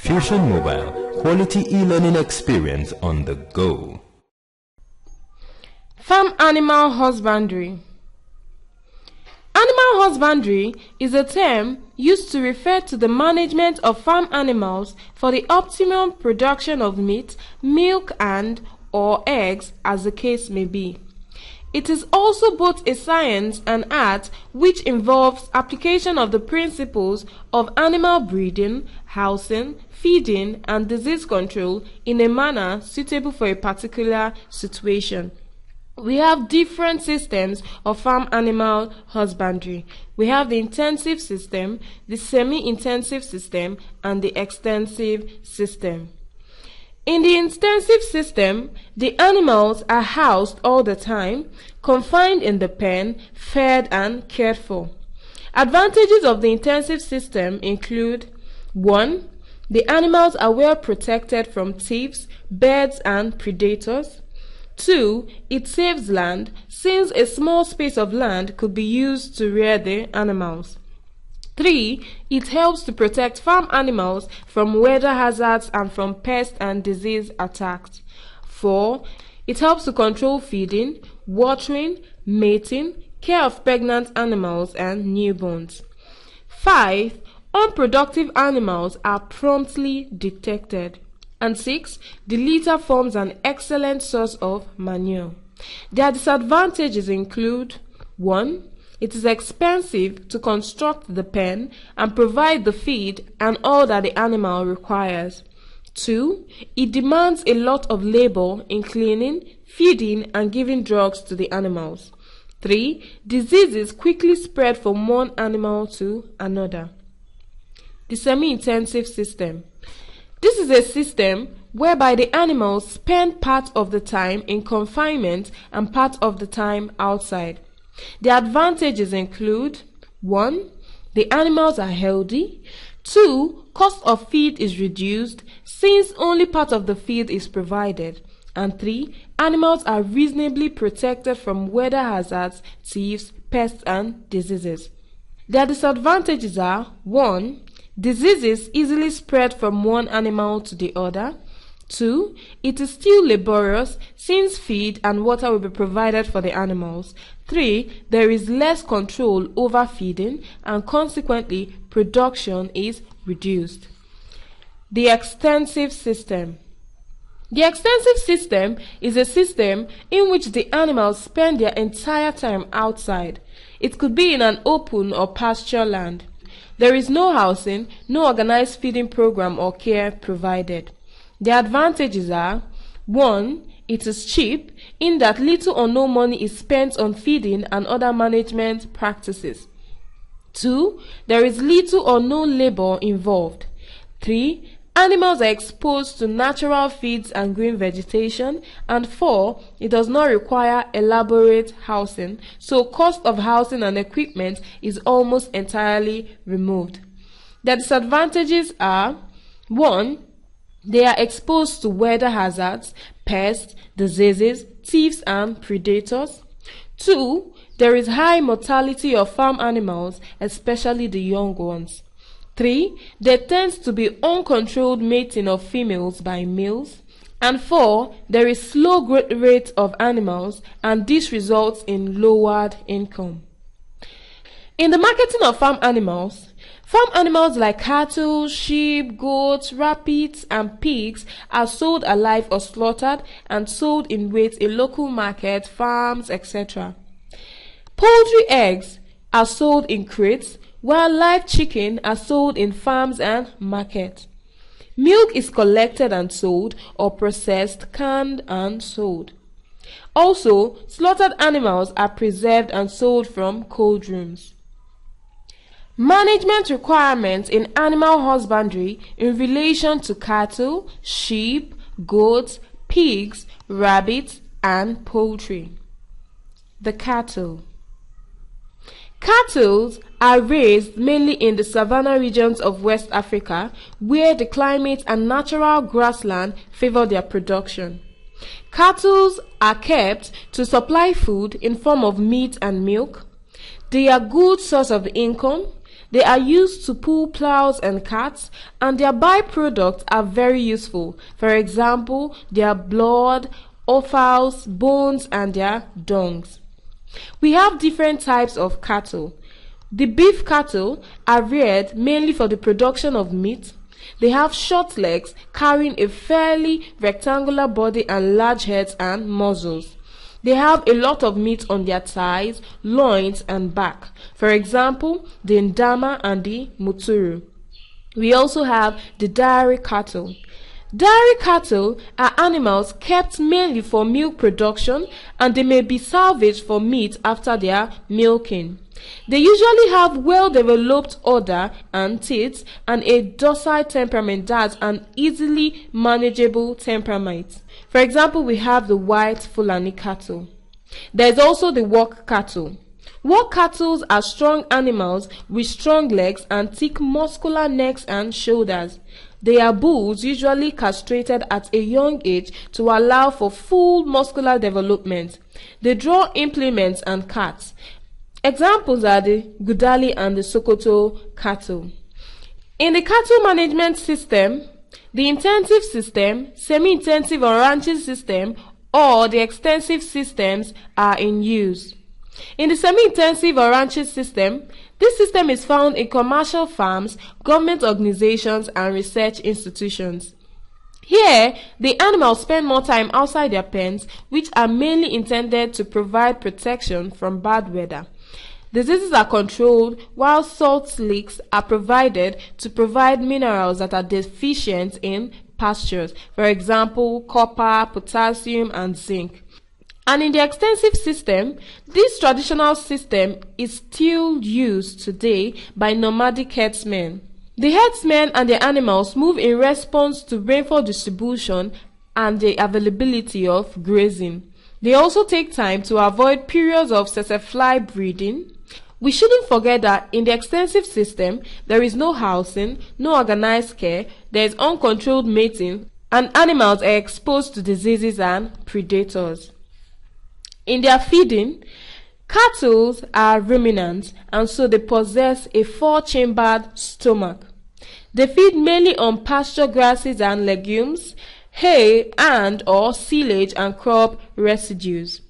Fusion Mobile, quality e-learning experience on the go. Farm animal husbandry. Animal husbandry is a term used to refer to the management of farm animals for the optimum production of meat, milk and/or eggs, as the case may be. It is also both a science and art which involves application of the principles of animal breeding, housing, feeding, and disease control in a manner suitable for a particular situation. We have different systems of farm animal husbandry. We have the intensive system, the semi-intensive system, and the extensive system. In the intensive system, the animals are housed all the time, confined in the pen, fed and cared for. Advantages of the intensive system include: 1. The animals are well protected from thieves, birds and predators. 2. It saves land, since a small space of land could be used to rear the animals. 3. It helps to protect farm animals from weather hazards and from pest and disease attacks. 4. It helps to control feeding, watering, mating, care of pregnant animals and newborns. 5. Unproductive animals are promptly detected. And 6. The litter forms an excellent source of manure. Their disadvantages include: 1. It is expensive to construct the pen and provide the feed and all that the animal requires. 2. It demands a lot of labor in cleaning, feeding, and giving drugs to the animals. 3. Diseases quickly spread from one animal to another. The semi-intensive system. This is a system whereby the animals spend part of the time in confinement and part of the time outside. The advantages include: 1. The animals are healthy. 2. Cost of feed is reduced, since only part of the feed is provided. And 3. Animals are reasonably protected from weather hazards, thieves, pests and diseases. Their disadvantages are: 1. Diseases easily spread from one animal to the other. 2. It is still laborious, since feed and water will be provided for the animals. 3. There is less control over feeding and consequently production is reduced. The extensive system. The extensive system is a system in which the animals spend their entire time outside. It could be in an open or pasture land. There is no housing, no organized feeding program or care provided. The advantages are: 1. It is cheap, in that little or no money is spent on feeding and other management practices. 2. There is little or no labor involved. 3. Animals are exposed to natural feeds and green vegetation. And 4. It does not require elaborate housing, so cost of housing and equipment is almost entirely removed. The disadvantages are: 1. They are exposed to weather hazards, pests, diseases, thieves and predators. 2. There is high mortality of farm animals, especially the young ones. 3. There tends to be uncontrolled mating of females by males. And 4. There is slow growth rate of animals, and this results in lowered income. In the marketing of farm animals like cattle, sheep, goats, rabbits, and pigs are sold alive or slaughtered and sold in weight in local markets, farms, etc. Poultry eggs are sold in crates, while live chicken are sold in farms and markets. Milk is collected and sold, or processed, canned, and sold. Also, slaughtered animals are preserved and sold from cold rooms. Management requirements in animal husbandry in relation to cattle, sheep, goats, pigs, rabbits, and poultry. The cattle. Cattle are raised mainly in the savanna regions of West Africa, where the climate and natural grassland favor their production. Cattle are kept to supply food in form of meat and milk. They are a good source of income. They are used to pull plows and carts, and their byproducts are very useful. For example, their blood, offals, bones, and their dungs. We have different types of cattle. The beef cattle are reared mainly for the production of meat. They have short legs carrying a fairly rectangular body and large heads and muzzles. They have a lot of meat on their thighs, loins, and back. For example, the ndama and the muturu. We also have the dairy cattle. Dairy cattle are animals kept mainly for milk production, and they may be salvaged for meat after their milking. They usually have well-developed udder and teeth and a docile temperament, that's an easily manageable temperament. For example, we have the white Fulani cattle. There is also the work cattle. Work cattle are strong animals with strong legs and thick muscular necks and shoulders. They are bulls usually castrated at a young age to allow for full muscular development. They draw implements and carts. Examples are the Gudali and the Sokoto cattle. In the cattle management system, the intensive system, semi-intensive or ranching system, or the extensive systems are in use. In the semi-intensive or ranching system, this system is found in commercial farms, government organizations, and research institutions. Here, the animals spend more time outside their pens, which are mainly intended to provide protection from bad weather. Diseases are controlled, while salt licks are provided to provide minerals that are deficient in pastures, for example, copper, potassium, and zinc. And in the extensive system, this traditional system is still used today by nomadic herdsmen. The herdsmen and their animals move in response to rainfall distribution and the availability of grazing. They also take time to avoid periods of tsetse breeding. We shouldn't forget that in the extensive system, there is no housing, no organized care, there is uncontrolled mating, and animals are exposed to diseases and predators. In their feeding, cattle are ruminants, and so they possess a four-chambered stomach. They feed mainly on pasture grasses and legumes, hay and or silage and crop residues.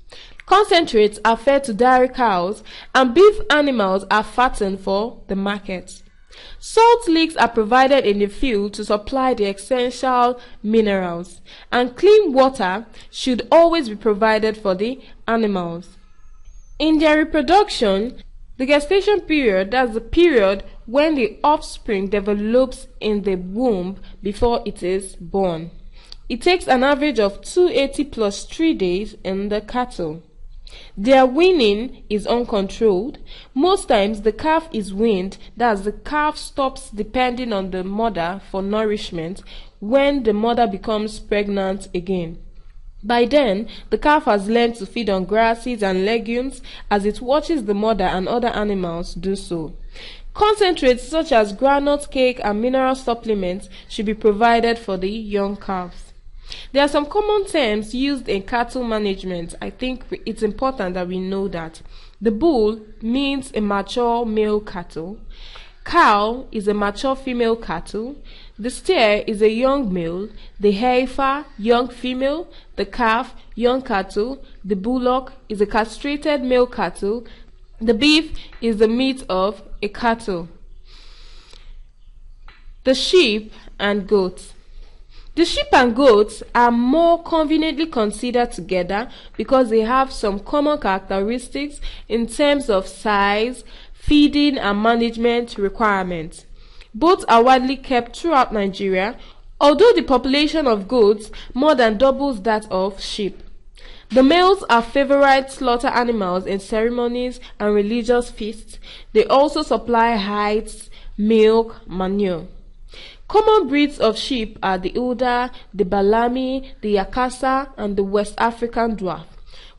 Concentrates are fed to dairy cows, and beef animals are fattened for the market. Salt licks are provided in the field to supply the essential minerals, and clean water should always be provided for the animals. In their reproduction, the gestation period, that's the period when the offspring develops in the womb before it is born. It takes an average of 280 plus 3 days in the cattle. Their weaning is uncontrolled. Most times the calf is weaned, thus the calf stops depending on the mother for nourishment when the mother becomes pregnant again. By then, the calf has learned to feed on grasses and legumes as it watches the mother and other animals do so. Concentrates such as groundnut cake and mineral supplements should be provided for the young calves. There are some common terms used in cattle management. I think it's important that we know that. The bull means a mature male cattle. Cow is a mature female cattle. The steer is a young male. The heifer, young female. The calf, young cattle. The bullock is a castrated male cattle. The beef is the meat of a cattle. The sheep and goats. The sheep and goats are more conveniently considered together because they have some common characteristics in terms of size, feeding, and management requirements. Both are widely kept throughout Nigeria, although the population of goats more than doubles that of sheep. The males are favorite slaughter animals in ceremonies and religious feasts. They also supply hides, milk, manure. Common breeds of sheep are the Uda, the Balami, the Yakasa, and the West African Dwarf,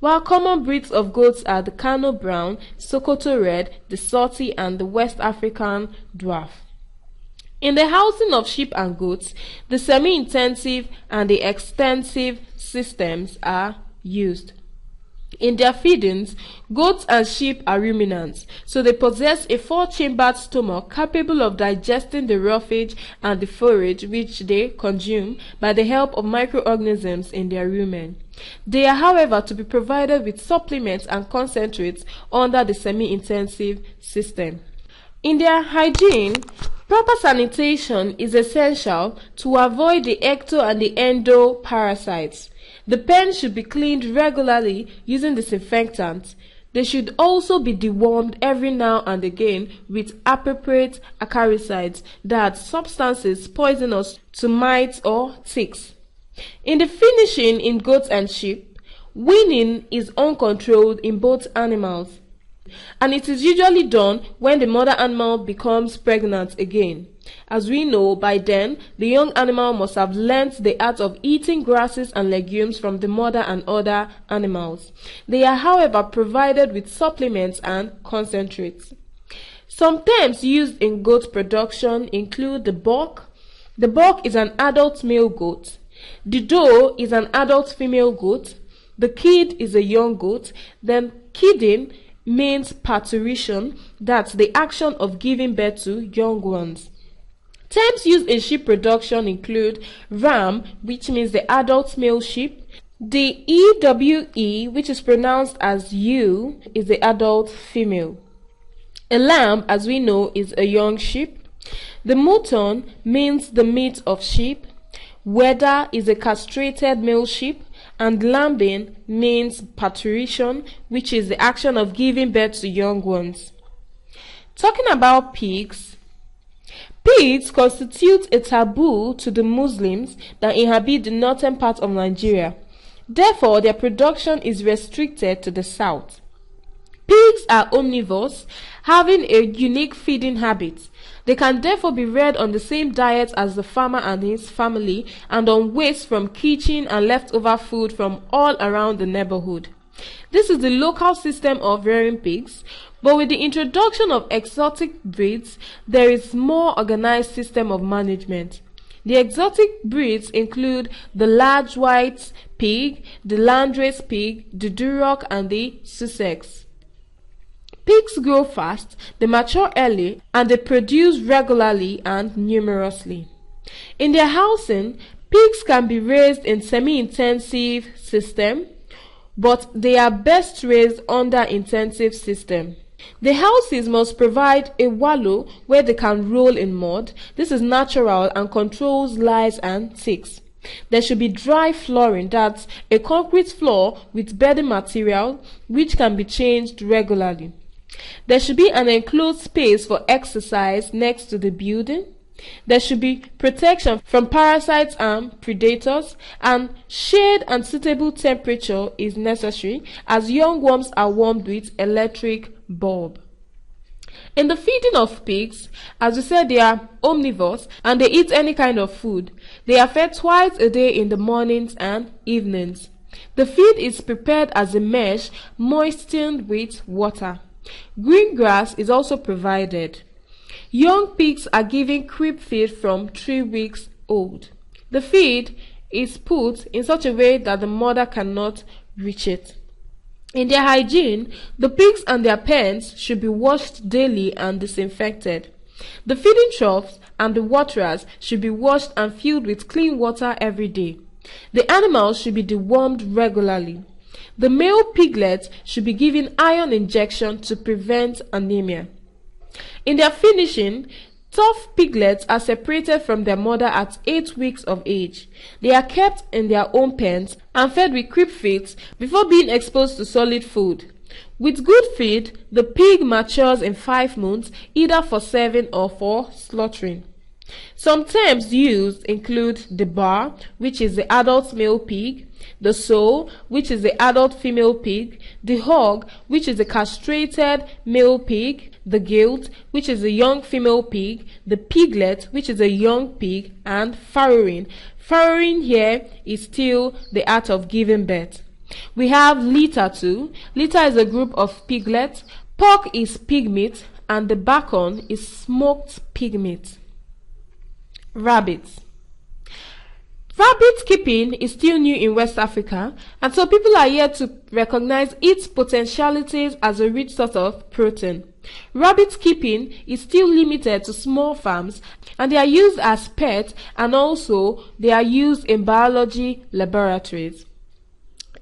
while common breeds of goats are the Kano Brown, Sokoto Red, the Soti, and the West African Dwarf. In the housing of sheep and goats, the semi-intensive and the extensive systems are used. In their feedings, goats and sheep are ruminants, so they possess a 4-chambered stomach capable of digesting the roughage and the forage which they consume by the help of microorganisms in their rumen. They are, however, to be provided with supplements and concentrates under the semi-intensive system. In their hygiene, proper sanitation is essential to avoid the ecto and the endo parasites. The pen should be cleaned regularly using disinfectants. They should also be dewormed every now and again with appropriate acaricides, that substances poisonous to mites or ticks. In the finishing in goats and sheep, weaning is uncontrolled in both animals, and it is usually done when the mother animal becomes pregnant again. As we know, by then, the young animal must have learnt the art of eating grasses and legumes from the mother and other animals. They are, however, provided with supplements and concentrates. Some terms used in goat production include the buck. The buck is an adult male goat. The doe is an adult female goat. The kid is a young goat. Then kidding means parturition, that's the action of giving birth to young ones. Terms used in sheep production include ram, which means the adult male sheep. The EWE, which is pronounced as U, is the adult female. A lamb, as we know, is a young sheep. The mutton means the meat of sheep. Wether is a castrated male sheep. And lambing means parturition, which is the action of giving birth to young ones. Talking about pigs, pigs constitute a taboo to the Muslims that inhabit the northern part of Nigeria. Therefore, their production is restricted to the south. Pigs are omnivores, having a unique feeding habit. They can therefore be reared on the same diet as the farmer and his family, and on waste from kitchen and leftover food from all around the neighborhood. This is the local system of rearing pigs, but with the introduction of exotic breeds, there is more organized system of management. The exotic breeds include the large white pig, the landrace pig, the Duroc, and the Sussex. Pigs grow fast, they mature early, and they produce regularly and numerously. In their housing, pigs can be raised in semi-intensive system, but they are best raised under intensive system. The houses must provide a wallow where they can roll in mud. This is natural and controls lice and ticks. There should be dry flooring, that's a concrete floor with bedding material which can be changed regularly. There should be an enclosed space for exercise next to the building. There should be protection from parasites and predators, and shade and suitable temperature is necessary, as young worms are warmed with electric bulb. In the feeding of pigs, as we said, they are omnivores and they eat any kind of food. They are fed twice a day in the mornings and evenings. The feed is prepared as a mesh moistened with water. Green grass is also provided. Young pigs are given crib feed from 3 weeks old. The feed is put in such a way that the mother cannot reach it. In their hygiene, the pigs and their pens should be washed daily and disinfected. The feeding troughs and the waterers should be washed and filled with clean water every day. The animals should be dewormed regularly. The male piglets should be given iron injection to prevent anemia. In their finishing, tough piglets are separated from their mother at 8 weeks of age. They are kept in their own pens and fed with crib feeds before being exposed to solid food. With good feed, the pig matures in 5 months, either for serving or for slaughtering. Some terms used include the bar, which is the adult male pig, the sow, which is the adult female pig, the hog, which is the castrated male pig, the gilt, which is a young female pig, the piglet, which is a young pig, and farrowing. Farrowing here is still the art of giving birth. We have litter too. Litter is a group of piglets. Pork is pig meat, and the bacon is smoked pig meat. Rabbits. Rabbit keeping is still new in West Africa, and so people are yet to recognize its potentialities as a rich source of protein. Rabbit keeping is still limited to small farms, and they are used as pets, and also they are used in biology laboratories.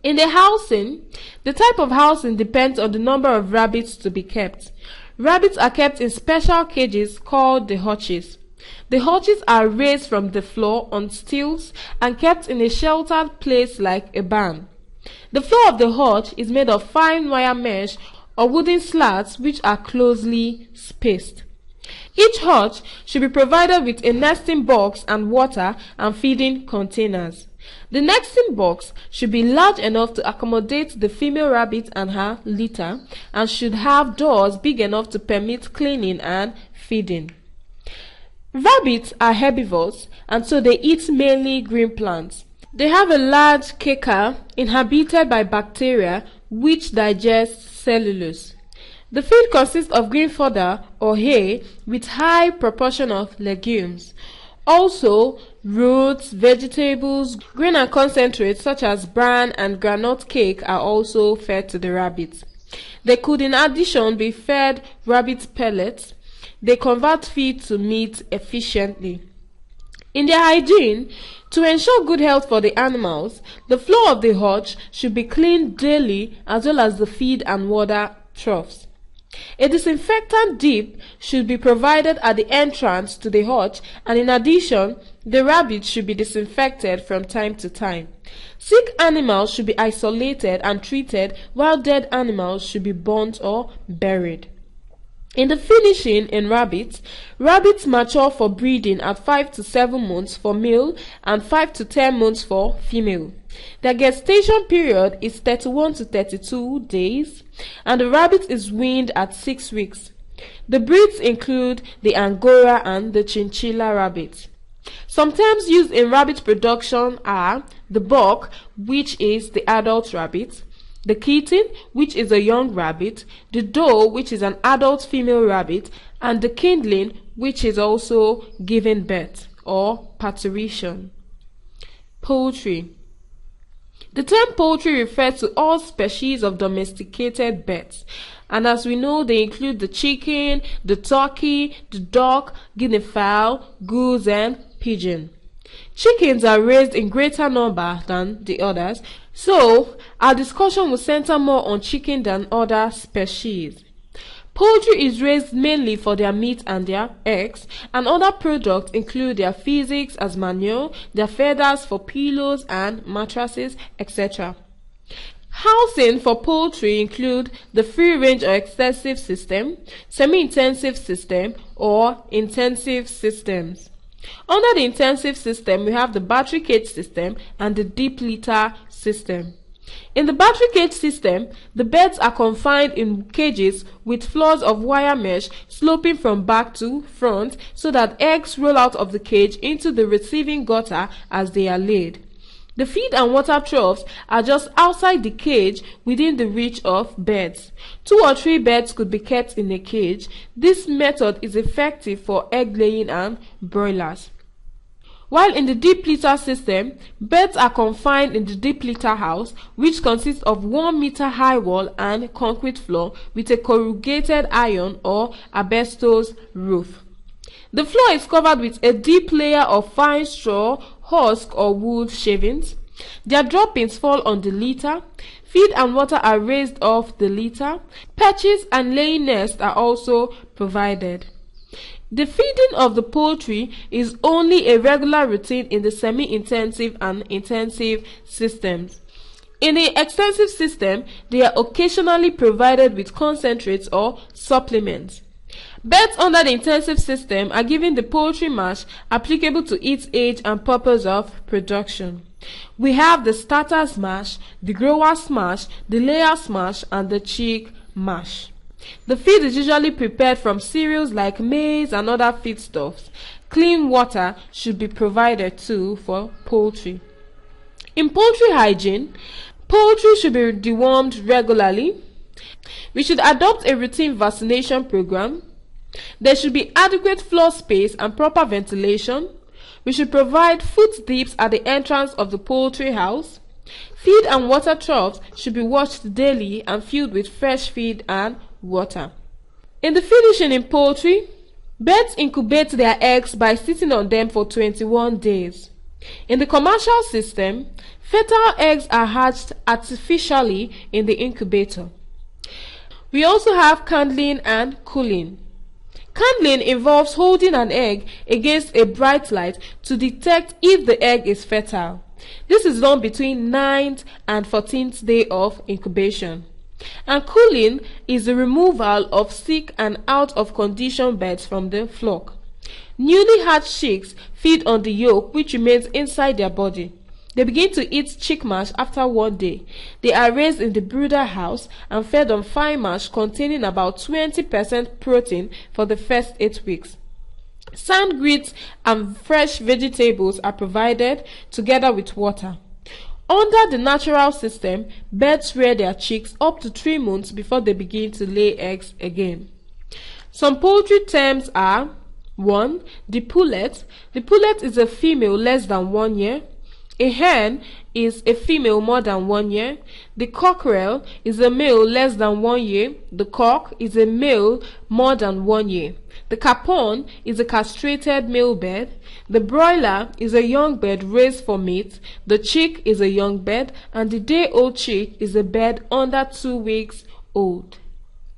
In the housing, the type of housing depends on the number of rabbits to be kept. Rabbits are kept in special cages called the hutches. The hutches are raised from the floor on stilts and kept in a sheltered place like a barn. The floor of the hutch is made of fine wire mesh or wooden slats which are closely spaced. Each hutch should be provided with a nesting box and water and feeding containers. The nesting box should be large enough to accommodate the female rabbit and her litter, and should have doors big enough to permit cleaning and feeding. Rabbits are herbivores, and so they eat mainly green plants. They have a large caca inhabited by bacteria which digest cellulose. The feed consists of green fodder or hay with high proportion of legumes. Also, roots, vegetables, grain and concentrates such as bran and groundnut cake are also fed to the rabbits. They could in addition be fed rabbit pellets. They convert feed to meat efficiently. In their hygiene, to ensure good health for the animals, the floor of the hutch should be cleaned daily as well as the feed and water troughs. A disinfectant dip should be provided at the entrance to the hutch, and in addition, the rabbits should be disinfected from time to time. Sick animals should be isolated and treated, while dead animals should be burnt or buried. In the finishing in rabbits, rabbits mature for breeding at 5 to 7 months for male and 5 to 10 months for female. Their gestation period is 31 to 32 days, and the rabbit is weaned at 6 weeks. The breeds include the Angora and the Chinchilla rabbit. Some terms used in rabbit production are the buck, which is the adult rabbit, the kitten, which is a young rabbit, the doe, which is an adult female rabbit, and the kindling, which is also giving birth or parturition. Poultry. The term poultry refers to all species of domesticated birds, and as we know, they include the chicken, the turkey, the duck, guinea fowl, goose, and pigeon. Chickens are raised in greater number than the others, so our discussion will center more on chicken than other species. Poultry is raised mainly for their meat and their eggs, and other products include their physics as manure, their feathers for pillows and mattresses, etc. Housing for poultry include the free-range or extensive system, semi-intensive system, or intensive systems. Under the intensive system, we have the battery cage system and the deep litter system. In the battery cage system, the birds are confined in cages with floors of wire mesh sloping from back to front so that eggs roll out of the cage into the receiving gutter as they are laid. The feed and water troughs are just outside the cage within the reach of birds. 2 or 3 birds could be kept in a cage. This method is effective for egg laying and broilers. While in the deep litter system, birds are confined in the deep litter house, which consists of 1 meter high wall and concrete floor with a corrugated iron or asbestos roof. The floor is covered with a deep layer of fine straw, husk or wood shavings. Their droppings fall on the litter. Feed and water are raised off the litter. Perches and laying nests are also provided. The feeding of the poultry is only a regular routine in the semi-intensive and intensive systems. In the extensive system, they are occasionally provided with concentrates or supplements. Birds under the intensive system are given the poultry mash applicable to its age and purpose of production. We have the starter's mash, the grower's mash, the layer's mash, and the chick mash. The feed is usually prepared from cereals like maize and other feedstuffs. Clean water should be provided too for poultry. In poultry hygiene, poultry should be dewormed regularly. We should adopt a routine vaccination program. There should be adequate floor space and proper ventilation. We should provide foot dips at the entrance of the poultry house. Feed and water troughs should be washed daily and filled with fresh feed and water. In the finishing in poultry, birds incubate their eggs by sitting on them for 21 days. In the commercial system, fertile eggs are hatched artificially in the incubator. We also have candling and cooling. Candling involves holding an egg against a bright light to detect if the egg is fertile. This is done between 9th and 14th day of incubation. And cooling is the removal of sick and out of condition birds from the flock. Newly hatched chicks feed on the yolk which remains inside their body. They begin to eat chick mash after 1 day. They are raised in the brooder house and fed on fine mash containing about 20% protein for the first 8 weeks. Sand grits and fresh vegetables are provided together with water. Under the natural system, birds rear their chicks up to 3 months before they begin to lay eggs again. Some poultry terms are: 1. The pullet. The pullet is a female less than 1 year. A hen is a female more than 1 year. The cockerel is a male less than 1 year. The cock is a male more than 1 year. The capon is a castrated male bird. The broiler is a young bird raised for meat. The chick is a young bird, and the day-old chick is a bird under 2 weeks old.